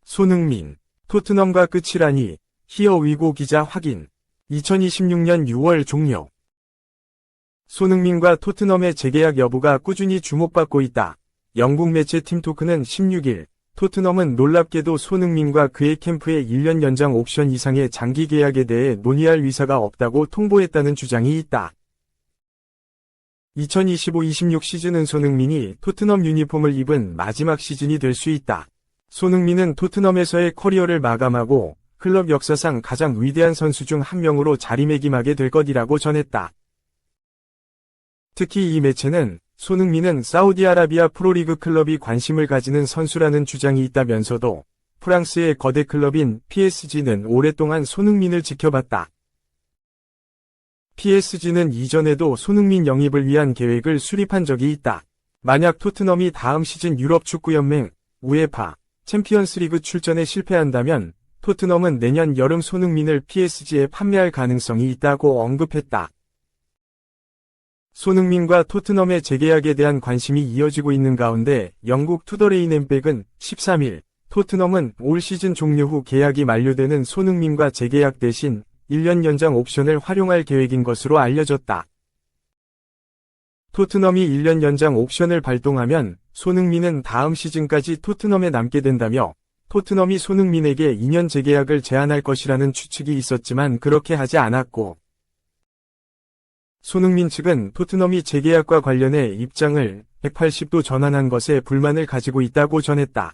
손흥민. 토트넘과 끝이라니. 히어위고 기자 확인. 2026년 6월 종료. 손흥민과 토트넘의 재계약 여부가 꾸준히 주목받고 있다. 영국 매체 팀토크는 16일, 토트넘은 놀랍게도 손흥민과 그의 캠프의 1년 연장 옵션 이상의 장기 계약에 대해 논의할 의사가 없다고 통보했다는 주장이 있다. 2025-26 시즌은 손흥민이 토트넘 유니폼을 입은 마지막 시즌이 될 수 있다. 손흥민은 토트넘에서의 커리어를 마감하고 클럽 역사상 가장 위대한 선수 중 한 명으로 자리매김하게 될 것이라고 전했다. 특히 이 매체는 손흥민은 사우디아라비아 프로리그 클럽이 관심을 가지는 선수라는 주장이 있다면서도 프랑스의 거대 클럽인 PSG는 오랫동안 손흥민을 지켜봤다. PSG는 이전에도 손흥민 영입을 위한 계획을 수립한 적이 있다. 만약 토트넘이 다음 시즌 유럽축구연맹 우에파 챔피언스리그 출전에 실패한다면 토트넘은 내년 여름 손흥민을 PSG에 판매할 가능성이 있다고 언급했다. 손흥민과 토트넘의 재계약에 대한 관심이 이어지고 있는 가운데 영국 투더레인앤백은 13일 토트넘은 올 시즌 종료 후 계약이 만료되는 손흥민과 재계약 대신 1년 연장 옵션을 활용할 계획인 것으로 알려졌다. 토트넘이 1년 연장 옵션을 발동하면 손흥민은 다음 시즌까지 토트넘에 남게 된다며 토트넘이 손흥민에게 2년 재계약을 제안할 것이라는 추측이 있었지만 그렇게 하지 않았고 손흥민 측은 토트넘이 재계약과 관련해 입장을 180도 전환한 것에 불만을 가지고 있다고 전했다.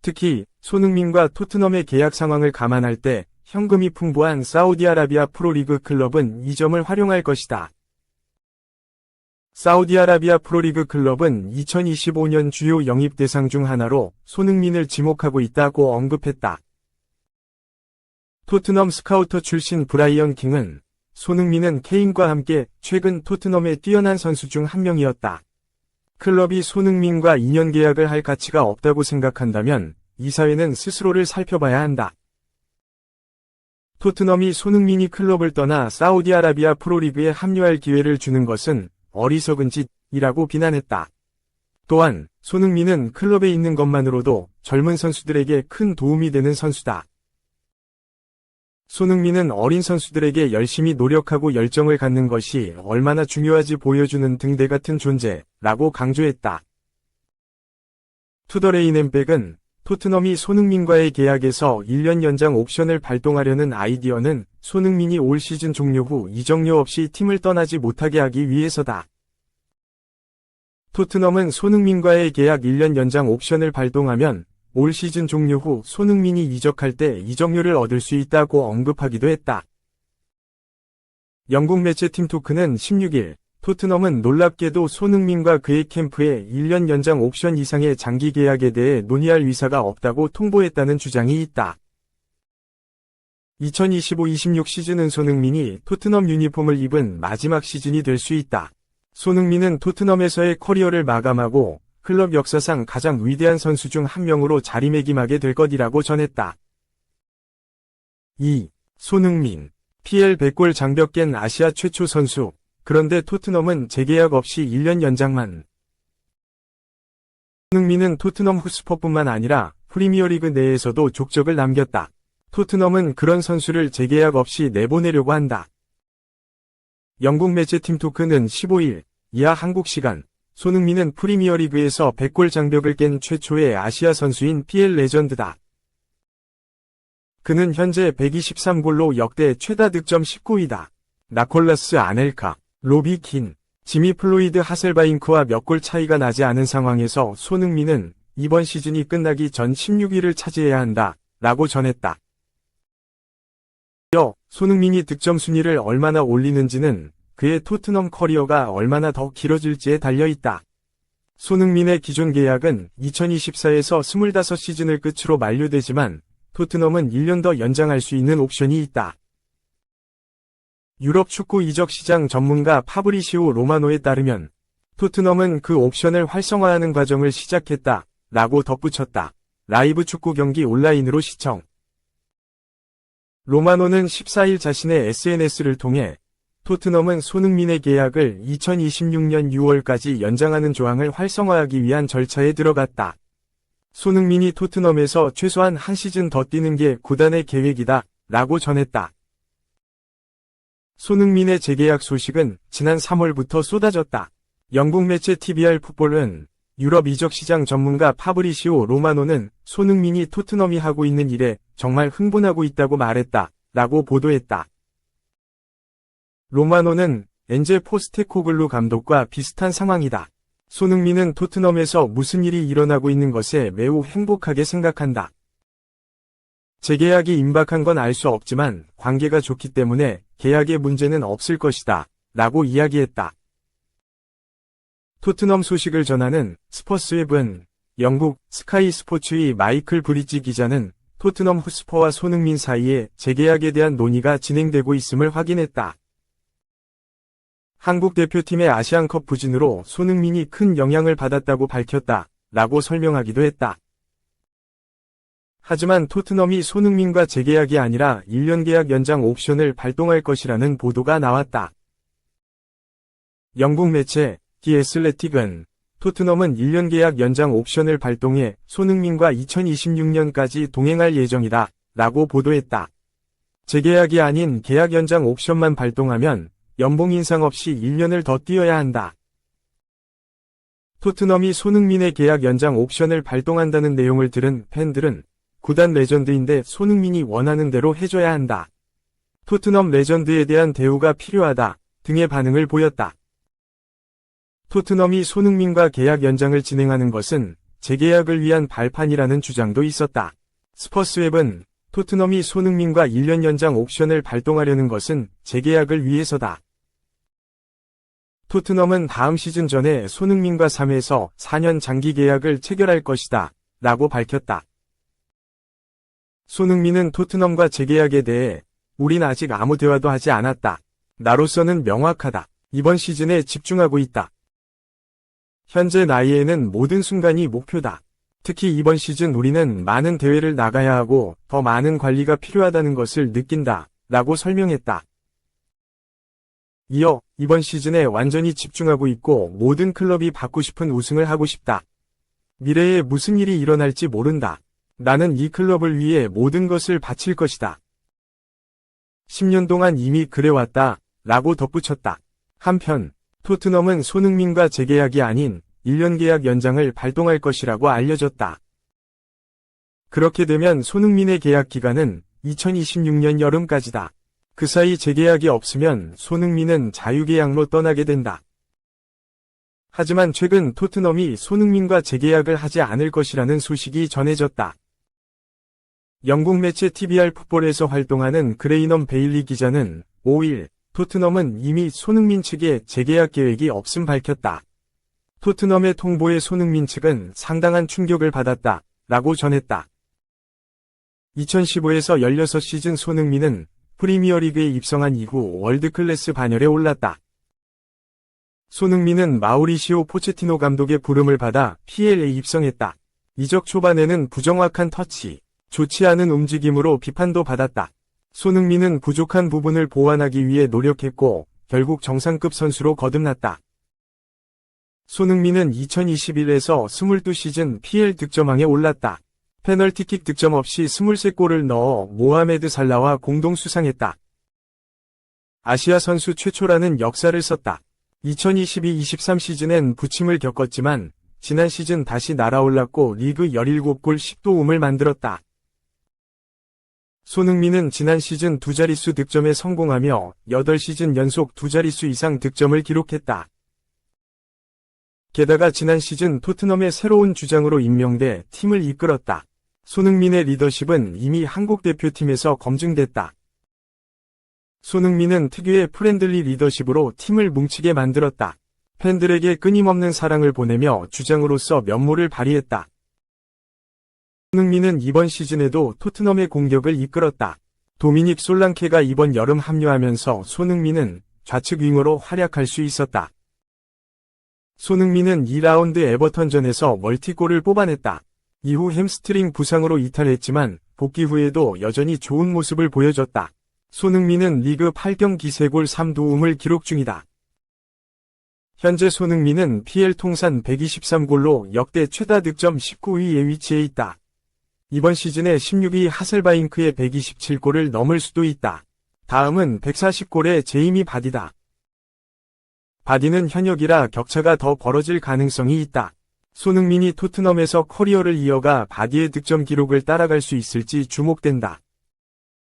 특히 손흥민과 토트넘의 계약 상황을 감안할 때 현금이 풍부한 사우디아라비아 프로리그 클럽은 이 점을 활용할 것이다. 사우디아라비아 프로리그 클럽은 2025년 주요 영입 대상 중 하나로 손흥민을 지목하고 있다고 언급했다. 토트넘 스카우터 출신 브라이언 킹은 손흥민은 케인과 함께 최근 토트넘의 뛰어난 선수 중 한 명이었다. 클럽이 손흥민과 2년 계약을 할 가치가 없다고 생각한다면 이사회는 스스로를 살펴봐야 한다. 토트넘이 손흥민이 클럽을 떠나 사우디아라비아 프로리그에 합류할 기회를 주는 것은 어리석은 짓이라고 비난했다. 또한 손흥민은 클럽에 있는 것만으로도 젊은 선수들에게 큰 도움이 되는 선수다. 손흥민은 어린 선수들에게 열심히 노력하고 열정을 갖는 것이 얼마나 중요한지 보여주는 등대 같은 존재라고 강조했다. 투더레인앤백은 토트넘이 손흥민과의 계약에서 1년 연장 옵션을 발동하려는 아이디어는 손흥민이 올 시즌 종료 후 이적료 없이 팀을 떠나지 못하게 하기 위해서다. 토트넘은 손흥민과의 계약 1년 연장 옵션을 발동하면 올 시즌 종료 후 손흥민이 이적할 때 이적료를 얻을 수 있다고 언급하기도 했다. 영국 매체 팀토크는 16일 토트넘은 놀랍게도 손흥민과 그의 캠프의 1년 연장 옵션 이상의 장기 계약에 대해 논의할 의사가 없다고 통보했다는 주장이 있다. 2025-26 시즌은 손흥민이 토트넘 유니폼을 입은 마지막 시즌이 될 수 있다. 손흥민은 토트넘에서의 커리어를 마감하고 클럽 역사상 가장 위대한 선수 중 한 명으로 자리매김하게 될 것이라고 전했다. 2. 손흥민. PL 100골 장벽 깬 아시아 최초 선수. 그런데 토트넘은 재계약 없이 1년 연장만. 손흥민은 토트넘 후스퍼뿐만 아니라 프리미어리그 내에서도 족적을 남겼다. 토트넘은 그런 선수를 재계약 없이 내보내려고 한다. 영국 매체 팀토크는 15일 이하 한국 시간 손흥민은 프리미어리그에서 100골 장벽을 깬 최초의 아시아 선수인 PL 레전드다. 그는 현재 123골로 역대 최다 득점 19위다. 나콜라스 아넬카, 로비 킨, 지미 플로이드 하셀바잉크와 몇 골 차이가 나지 않은 상황에서 손흥민은 이번 시즌이 끝나기 전 16위를 차지해야 한다. 라고 전했다. 손흥민이 득점 순위를 얼마나 올리는지는 그의 토트넘 커리어가 얼마나 더 길어질지에 달려있다. 손흥민의 기존 계약은 2024에서 25시즌을 끝으로 만료되지만 토트넘은 1년 더 연장할 수 있는 옵션이 있다. 유럽 축구 이적 시장 전문가 파브리시오 로마노에 따르면 토트넘은 그 옵션을 활성화하는 과정을 시작했다. 라고 덧붙였다. 라이브 축구 경기 온라인으로 시청. 로마노는 14일 자신의 SNS를 통해 토트넘은 손흥민의 계약을 2026년 6월까지 연장하는 조항을 활성화하기 위한 절차에 들어갔다. 손흥민이 토트넘에서 최소한 한 시즌 더 뛰는 게 구단의 계획이다 라고 전했다. 손흥민의 재계약 소식은 지난 3월부터 쏟아졌다. 영국 매체 TVR 풋볼은 유럽 이적 시장 전문가 파브리시오 로마노는 손흥민이 토트넘이 하고 있는 일에 정말 흥분하고 있다고 말했다 라고 보도했다. 로마노는 엔제 포스테코글루 감독과 비슷한 상황이다. 손흥민은 토트넘에서 무슨 일이 일어나고 있는 것에 매우 행복하게 생각한다. 재계약이 임박한 건 알 수 없지만 관계가 좋기 때문에 계약에 문제는 없을 것이다 라고 이야기했다. 토트넘 소식을 전하는 스퍼스웹은 영국 스카이 스포츠의 마이클 브리지 기자는 토트넘 헛스퍼와 손흥민 사이에 재계약에 대한 논의가 진행되고 있음을 확인했다. 한국 대표팀의 아시안컵 부진으로 손흥민이 큰 영향을 받았다고 밝혔다 라고 설명하기도 했다. 하지만 토트넘이 손흥민과 재계약이 아니라 1년 계약 연장 옵션을 발동할 것이라는 보도가 나왔다. 영국 매체 디 애슬레틱은 토트넘은 1년 계약 연장 옵션을 발동해 손흥민과 2026년까지 동행할 예정이다 라고 보도했다. 재계약이 아닌 계약 연장 옵션만 발동하면 연봉 인상 없이 1년을 더 뛰어야 한다. 토트넘이 손흥민의 계약 연장 옵션을 발동한다는 내용을 들은 팬들은 구단 레전드인데 손흥민이 원하는 대로 해줘야 한다. 토트넘 레전드에 대한 대우가 필요하다 등의 반응을 보였다. 토트넘이 손흥민과 계약 연장을 진행하는 것은 재계약을 위한 발판이라는 주장도 있었다. 스퍼스웹은 토트넘이 손흥민과 1년 연장 옵션을 발동하려는 것은 재계약을 위해서다. 토트넘은 다음 시즌 전에 손흥민과 3에서 4년 장기 계약을 체결할 것이다 라고 밝혔다. 손흥민은 토트넘과 재계약에 대해 우린 아직 아무 대화도 하지 않았다. 나로서는 명확하다. 이번 시즌에 집중하고 있다. 현재 나이에는 모든 순간이 목표다. 특히 이번 시즌 우리는 많은 대회를 나가야 하고 더 많은 관리가 필요하다는 것을 느낀다 라고 설명했다. 이어 이번 시즌에 완전히 집중하고 있고 모든 클럽이 받고 싶은 우승을 하고 싶다. 미래에 무슨 일이 일어날지 모른다. 나는 이 클럽을 위해 모든 것을 바칠 것이다. 10년 동안 이미 그래왔다 라고 덧붙였다. 한편 토트넘은 손흥민과 재계약이 아닌 1년 계약 연장을 발동할 것이라고 알려졌다. 그렇게 되면 손흥민의 계약 기간은 2026년 여름까지다. 그 사이 재계약이 없으면 손흥민은 자유계약로 떠나게 된다. 하지만 최근 토트넘이 손흥민과 재계약을 하지 않을 것이라는 소식이 전해졌다. 영국 매체 TVR 풋볼에서 활동하는 그레이넘 베일리 기자는 5일 토트넘은 이미 손흥민 측에 재계약 계획이 없음 밝혔다. 토트넘의 통보에 손흥민 측은 상당한 충격을 받았다 라고 전했다. 2015에서 16시즌 손흥민은 프리미어리그에 입성한 이후 월드클래스 반열에 올랐다. 손흥민은 마우리시오 포체티노 감독의 부름을 받아 PL에 입성했다. 이적 초반에는 부정확한 터치, 좋지 않은 움직임으로 비판도 받았다. 손흥민은 부족한 부분을 보완하기 위해 노력했고 결국 정상급 선수로 거듭났다. 손흥민은 2021에서 22시즌 PL 득점왕에 올랐다. 페널티킥 득점 없이 23골을 넣어 모하메드 살라와 공동 수상했다. 아시아 선수 최초라는 역사를 썼다. 2022-23 시즌엔 부침을 겪었지만 지난 시즌 다시 날아올랐고 리그 17골 10도움을 만들었다. 손흥민은 지난 시즌 두 자릿수 득점에 성공하며 8시즌 연속 두 자릿수 이상 득점을 기록했다. 게다가 지난 시즌 토트넘의 새로운 주장으로 임명돼 팀을 이끌었다. 손흥민의 리더십은 이미 한국 대표팀에서 검증됐다. 손흥민은 특유의 프렌들리 리더십으로 팀을 뭉치게 만들었다. 팬들에게 끊임없는 사랑을 보내며 주장으로서 면모를 발휘했다. 손흥민은 이번 시즌에도 토트넘의 공격을 이끌었다. 도미닉 솔랑케가 이번 여름 합류하면서 손흥민은 좌측 윙어로 활약할 수 있었다. 손흥민은 2라운드 에버턴전에서 멀티골을 뽑아냈다. 이후 햄스트링 부상으로 이탈했지만 복귀 후에도 여전히 좋은 모습을 보여줬다. 손흥민은 리그 8경기 3골 3도움을 기록 중이다. 현재 손흥민은 PL 통산 123골로 역대 최다 득점 19위에 위치해 있다. 이번 시즌에 16위 하셀바잉크의 127골을 넘을 수도 있다. 다음은 140골의 제이미 바디다. 바디는 현역이라 격차가 더 벌어질 가능성이 있다. 손흥민이 토트넘에서 커리어를 이어가 바디의 득점 기록을 따라갈 수 있을지 주목된다.